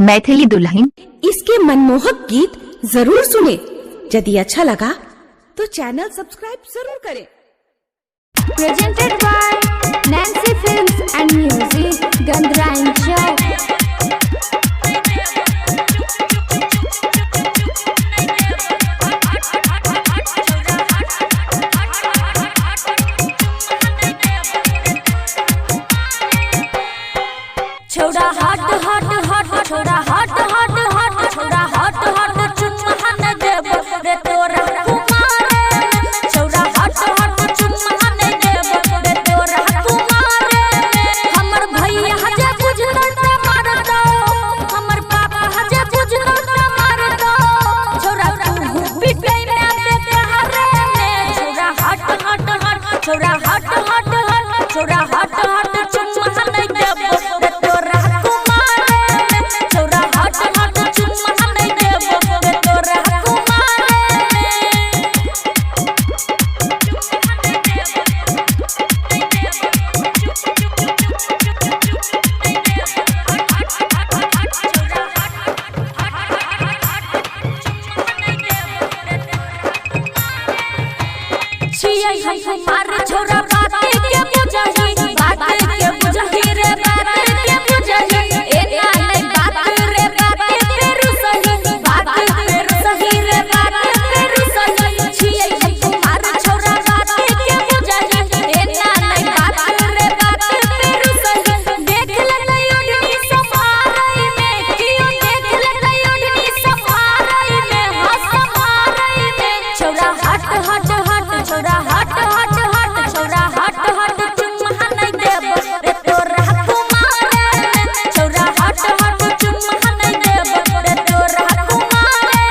मैथिली दुल्हन। इसके मनमोहक गीत जरूर सुने। यदि अच्छा लगा तो चैनल सब्सक्राइब जरूर करें। Presented by Nancy Films and Music, Gandhra. छोड़ा हट हट हट छोड़ा हट हट हट छोड़ा हट हट चुम्मा न देब रे तोरा कुमारे। छोड़ा हट हट चुम्मा न देब रे तोरा कुमारे। हमर भैया हजे बुझलो त मार दो, हमर पापा हजे बुझलो त मार दो। छोड़ा तू पिटै में बेकहारे में। छोड़ा हट हट हट छोड़ा हट हट हट छोड़ा हट हट चुम्मा न देब रे तोरा कुमारे। छोड़ा हट हट चुम्मा न देब रे तोरा कुमारे। छियै हम कुमार छोरा बाते के बुझही, बाते के बुझही रे बाते के बुझही। एना नै बात रे बाते तेरू सही, बाते तेरू सही रे बाते तेरू सही। छियै हम कुमार छोरा बाते के बुझही, एना नै बात रे बाते तेरू सही। देख ले नै ओढ़नी समारई में, कियो देख ले नै ओढ़नी समारई में, हां समारई में। छोरा हट हट हट छोरा हट हट हट छोरा हट हट चुम्मा नै देब रे तोरा कुमारे। छोरा हट हट चुम्मा नै देब रे तोरा कुमारे।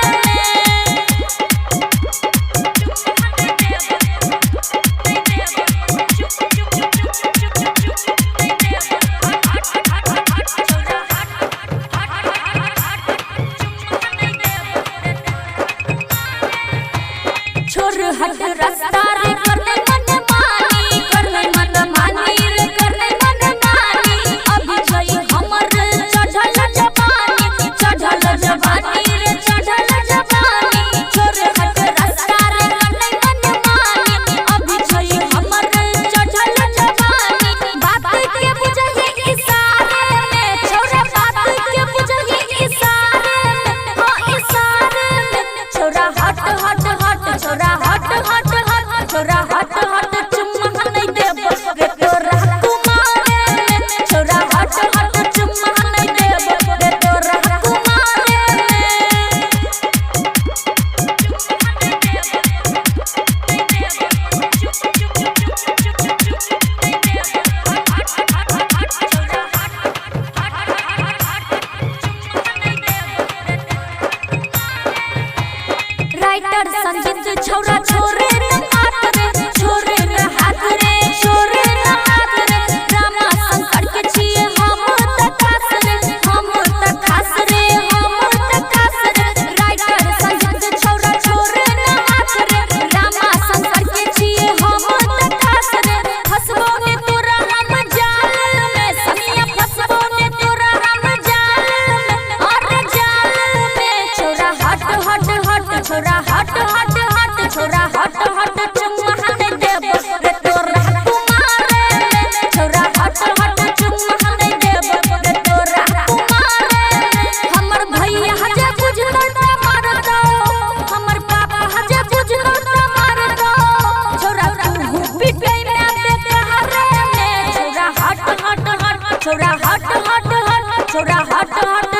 छोर हट रास्ता रे करने मन मानी, करने मन मानी रे करने मन मानी। अभी जई हमर चढ़ल जवानी, चढ़ल जवानी रे चढ़ल जवानी। छोर हट रास्ता रे करने मन मानी, अभी जई हमर चढ़ल जवानी। बात के बुझही इशारे में, छोरा बात के बुझही इशारे में, हां इशारे में। छोरा हट हट हट छोरा हट हट हट छोरा हट हट चुम्मा नै देब रे तोरा कुमारे। छोरा हट हट चुम्मा नै देब रे तोरा कुमारे। राइटर संगीत छोरा छोरे न हाथ रे, छोरे न हाथ रे, छोरे न हाथ रे। रामा शंकर के छिए हम त खास रे, हम त खास रे, हम त खास रे। राइटर संगीत छोरा छोरे न हाथ रे, रामा शंकर के छिए हम त खास रे। फसबो ने तोरा हम जाल में, सनिया फसबो ने तोरा हम जाल में, अरे जाल में। छोरा हट हट हट छोरा हट हट हट छोरा हट हट चुम्मा नै देब रे तोरा कुमारे। छोरा हट हट चुम्मा नै देब रे तोरा कुमारे। हमर भैया हजे बुझलो त मार दो, हमर पापा हजे बुझलो त मार दो। छोरा तू पिटै में बेकहारे में। छोरा हट हट हट छोरा हट हट हट छोरा हट हट